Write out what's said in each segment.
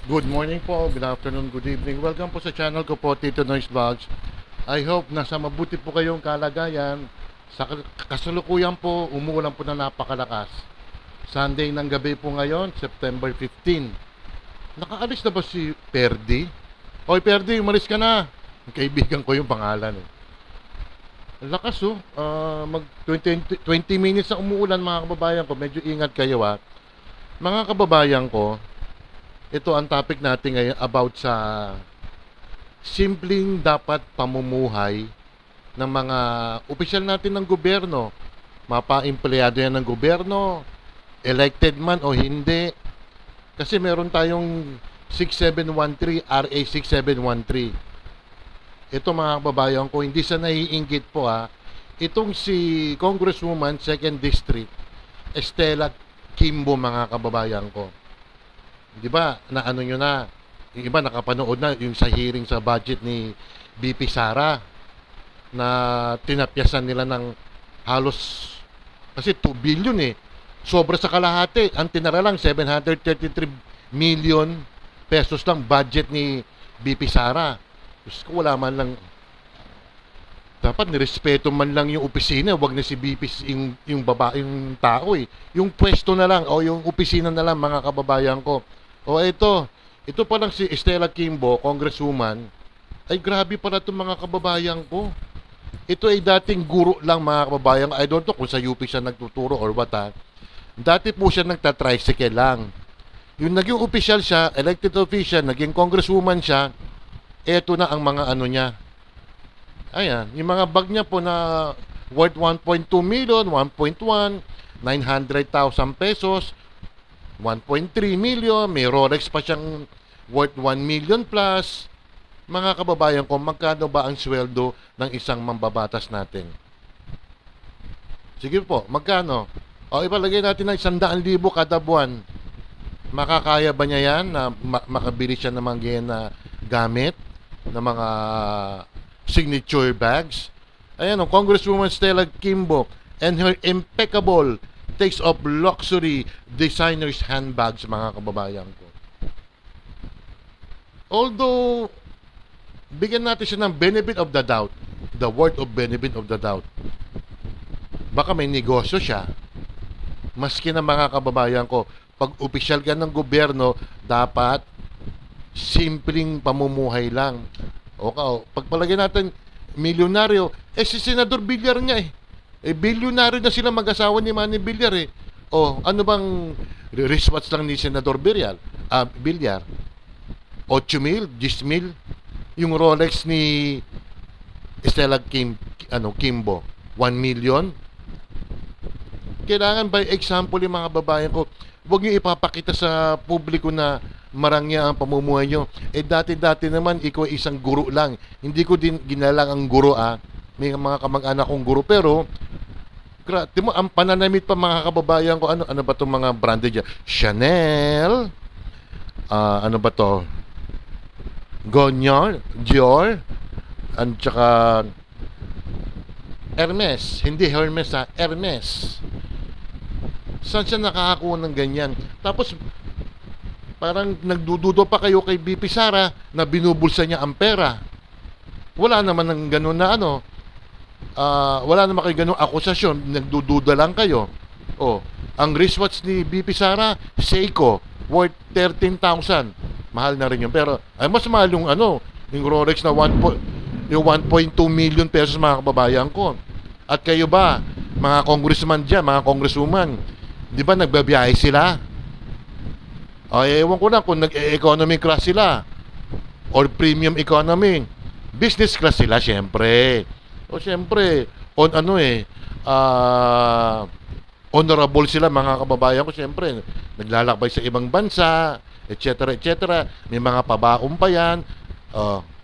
Good morning po, good afternoon, good evening. Welcome po sa channel ko po, Tito Noise Vlogs. I hope nasa mabuti po kayong kalagayan. Sa kasalukuyan po, umuulan po na napakalakas. Sunday ng gabi po ngayon, September 15. Nakaalis na ba si Perdi? Hoy Perdi, umalis ka na. Kaibigan ko yung pangalan eh. Ang lakas oh. Mag 20 minutes na umuulan mga kababayan ko. Medyo ingat kayo ha. Mga kababayan ko, ito ang topic natin ngayon about sa simpleng dapat pamumuhay ng mga opisyal natin ng gobyerno. Mapa-empleyado yan ng gobyerno, elected man o hindi. Kasi meron tayong 6713, RA 6713. Ito mga kababayan ko, hindi sa naiinggit po ha. Itong si Congresswoman 2nd District, Estela Kimbo mga kababayan ko. Di ba, na ano nyo na, yung iba nakapanood na yung sa hearing sa budget ni BP Sara na tinapyasan nila ng halos, kasi 2 billion eh. Sobra sa kalahati. Ang tinara lang, 733 million pesos lang budget ni BP Sara. Diyos ko, wala man lang, dapat nirespeto man lang yung opisina, wag na si BP yung baba, yung tao eh. Yung pwesto na lang o yung opisina na lang mga kababayan ko. O ito pa lang si Estela Kimbo, Congresswoman, ay grabe pala itong mga kababayan ko. Ito ay dating guro lang mga kababayan ko. I don't know kung sa UP siya nagtuturo or what ha. Dati po siya nagtatricycle lang. Yung naging official siya, elected official, naging congresswoman siya, eto na ang mga ano niya. Ayan, yung mga bag niya po na worth 1.2 million, 1.1, 900,000 pesos, 1.3 million, may Rolex pa siyang worth 1 million plus. Mga kababayan ko, magkano ba ang sweldo ng isang mambabatas natin? Sige po, magkano? O ipalagay natin ng 100,000 kada buwan. Makakaya ba niya yan na makabili siya ng mga na gamit, ng mga signature bags? Ayan o, Congresswoman Stella Kimbo and her impeccable takes of luxury designers handbags mga kababayan ko. Although bigyan natin siya ng benefit of the doubt, the word of benefit of the doubt. Baka may negosyo siya. Maski na mga kababayan ko, pag opisyal ka ng gobyerno, dapat simpleng pamumuhay lang. O pagpalagay natin milyonaryo, si Senador Villar nga eh. Bilyonaryo na sila mag-asawa ni Manny Villar eh. Ano bang wristwatch lang ni Senador Villar? Villar. 8 mil, 10 mil. Yung Rolex ni Estela Kimbo, 1 million. Kailangan by example yung mga babayan ko, huwag nyo ipapakita sa publiko na marangya ang pamumuhay nyo. Dati-dati naman, ikaw isang guro lang. Hindi ko din ginalang ang guro May mga kamag-anak kong guro, pero mo, ang pananamit pa mga kababayan ko, ano ba itong mga branded dyan? Chanel, ano ba to? Gonyor, Dior, at saka Hermes. Hindi Hermes Hermes. Saan siya nakakakuha ng ganyan? Tapos, parang nagdududo pa kayo kay BP Sara na binubulsa niya ang pera. Wala naman ng ganun na wala naman kayo ganung akusasyon, nagdududa lang kayo. Ang wristwatch ni BP Sara, Seiko, worth 13,000. Mahal na rin yun. Pero, ay mas mahal yung yung Rolex na 1.2 million pesos mga kababayan ko. At kayo ba, mga congressman dyan, mga congresswoman, di ba nagbabiyahe sila? Ewan ko na kung nag-economy class sila or premium economy. Business class sila, syempre. Syempre, honorable sila mga kababayan ko, syempre. Naglalakbay sa ibang bansa, etc. etc. May mga pabaon pa yan.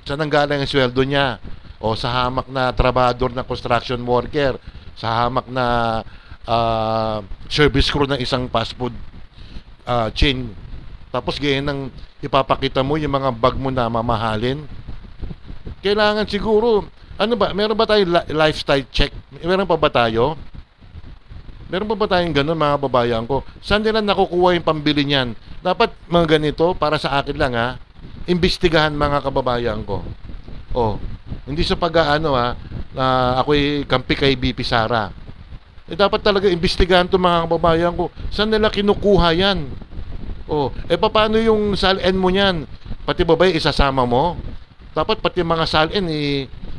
Saan ang galing ang sweldo niya? Sa hamak na trabador na construction worker, sa hamak na service crew ng isang fast food chain. Tapos ganyan ang ipapakita mo yung mga bag mo na mamahalin. Kailangan siguro, meron ba tayong lifestyle check? Meron pa ba tayo? Meron pa ba tayong ganun mga babayan ko? Saan nila nakukuha yung pambili niyan? Dapat mga ganito, para sa akin lang ha, imbestigahan mga kababayan ko. Oh, hindi sa pag-aano ha, na ako'y kampi kay BP Sara. Dapat talaga imbestigahan 'tong mga kababayan ko. Saan nila kinukuha 'yan? Oh, papaano yung salin mo niyan? Pati ba isasama mo? Dapat pati mga salin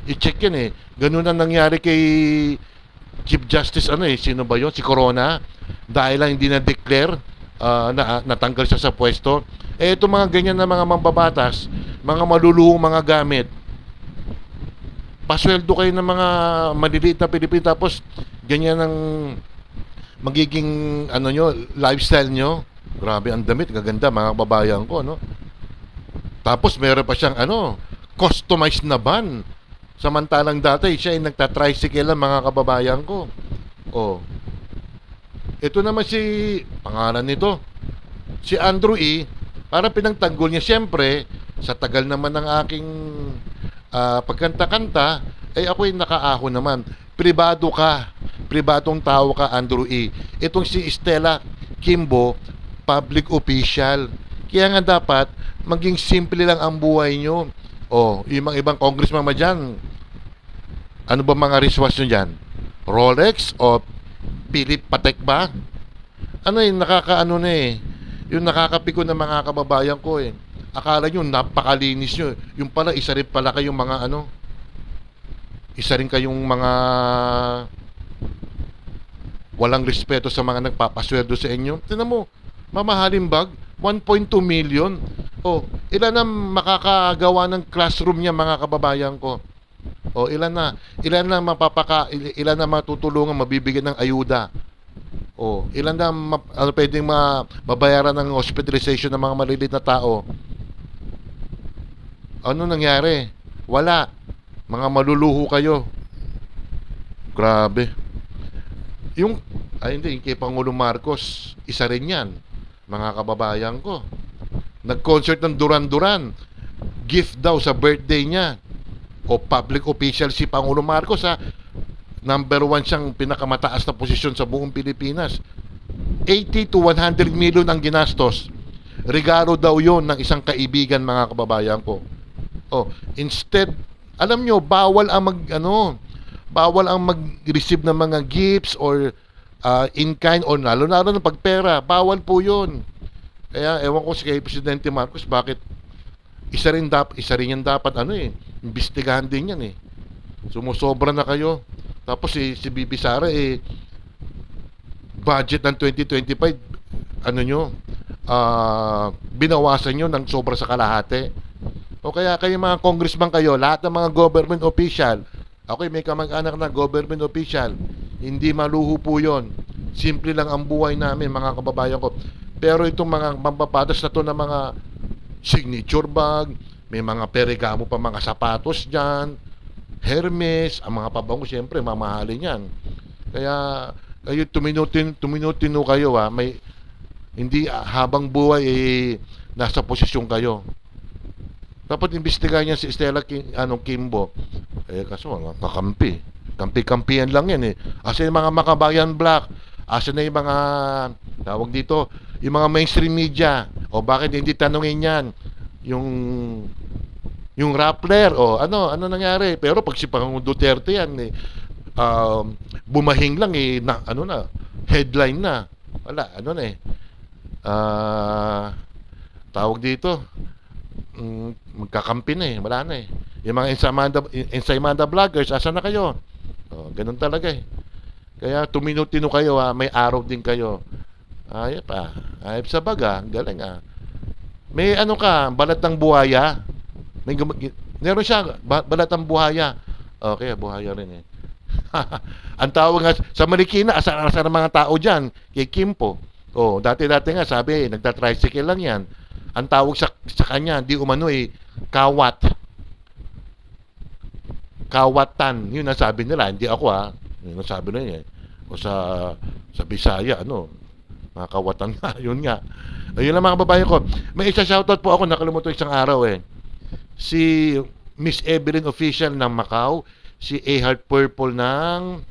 i-check 'yan eh. Ganun ang nangyari kay Chief Justice sino ba 'yon? Si Corona. Dahil lang hindi na-declare natanggal siya sa pwesto. Itong mga ganyan na mga mambabatas, mga maluluhong mga gamit, pasweldo kayo ng mga maliliit na Pilipino tapos ganyan ang magiging nyo, lifestyle nyo. Grabe ang damit, gaganda mga kababayan ko, no? Tapos meron pa siyang customized na van. Samantalang dati siya ay nagta-tricycle lang mga kababayan ko. Oh. Ito naman pangalan nito, si Andrew E. Para pinagtanggol niya, siyempre, sa tagal naman ng aking pagkanta-kanta, ako'y nakaahon naman. Pribado ka. Pribadong tao ka, Andrew E. Itong si Stella Kimbo, public official. Kaya nga dapat, maging simple lang ang buhay nyo. Yung mga ibang congressman ma dyan, ano ba mga riswas nyo dyan? Rolex o Philip Patek ba? Nakakaano na yung nakakapiko ng mga kababayan ko Akala nyo napakalinis nyo. Yung pala, isa rin pala kayong mga isa rin kayong mga walang respeto sa mga nagpapasweldo sa inyo. Tingnan mo, mamahaling bag, 1.2 million. Ilan na makakagawa ng classroom niya mga kababayan ko? Ilan na matutulungan, mabibigyan ng ayuda? Ilan na pwedeng mabayaran ng hospitalization ng mga maliliit na tao? Ano nangyari? Wala. Mga maluluho kayo. Grabe. Yung kay Pangulong Marcos, isa rin yan, mga kababayan ko. Nag-concert ng Duran Duran. Gift daw sa birthday niya. Public official si Pangulong Marcos Number 1 siyang pinakamataas na posisyon sa buong Pilipinas. 80 to 100 million ang ginastos. Regalo daw yon ng isang kaibigan mga kababayan ko. Instead, alam nyo, bawal ang mag-receive ng mga gifts or in kind or lalo ng pagpera. Bawal po yun. Kaya ewan ko kay Presidente Marcos bakit isa rin yan dapat imbestigahan din yan Sumusobra na kayo. Tapos si BP Sara budget ng 2025 binawasan nyo ng sobra sa kalahati. Kaya kayo mga congressman kayo, lahat ng mga government official, may kamag-anak na government official, hindi maluho po yon. Simple lang ang buhay namin mga kababayan ko. Pero itong mga mambabatas na to ng mga signature bag, may mga Ferragamo pa mga sapatos dyan, Hermes, ang mga pabango siyempre mamahalin yan. Kaya kayo tuminutino kayo hindi habang buhay nasa posisyon kayo. Dapat imbestigahan niya si Stella Kimbo. Kaso kakampi. Kampi-kampihan lang yan Asa yung mga makabayan black? Asa na yung mga tawag dito? Yung mga mainstream media. Bakit hindi tanungin yan? Yung Rappler ano nangyari? Pero pag si Pangulong Duterte yan bumahing lang headline na. Wala tawag dito magkakampi na wala na yung mga ensaymada vloggers, asa na kayo? Ganun talaga kaya tuminutino kayo may araw din kayo. Ayop sa baga, galing may balat ng buhaya. Meron siya balat ng buhaya. Okay, buhaya rin ang tawag nga sa Marikina, asar-asar ng mga tao dyan kay Kimpo. Dati-dati nga sabi nagta-tricycle lang yan. Ang tawag sa kanya, di umano kawatan. Yun ang sabi nila, hindi ako yun ang sabi nila o sa Bisaya mga kawatan nga, yun nga. Ayun lang mga babae ko. May isa shoutout po ako, nakalimutan isang araw si Miss Evelyn Official ng Macau, si A Heart Purple ng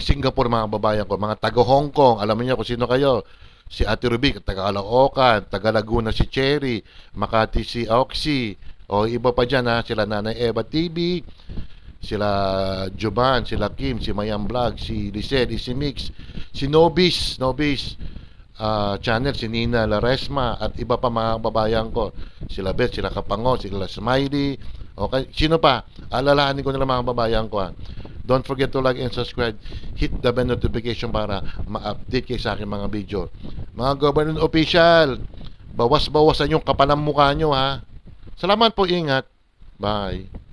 Singapore mga babayan ko, mga taga Hong Kong, alam niyo kung sino kayo. si Ate Ruby, taga Caloocan, taga Laguna si Cherry, Makati si Oxy, o iba pa dyan ha, sila Nanay Eva TV, sila Joban, sila Kim, si Mayang Vlog, si Lisel, si Mix, si Nobis channel, si Nina Laresma, at iba pa mga babayan ko, sila Beth, sila Kapango, sila Smiley, okay, sino pa, alalahanin ko nila mga babayan ko ha. Don't forget to like and subscribe, hit the bell notification para ma-update kayo sa aking mga video. Mga government official, bawas-bawasan yung kapalang mukha nyo ha. Salamat po, ingat, bye.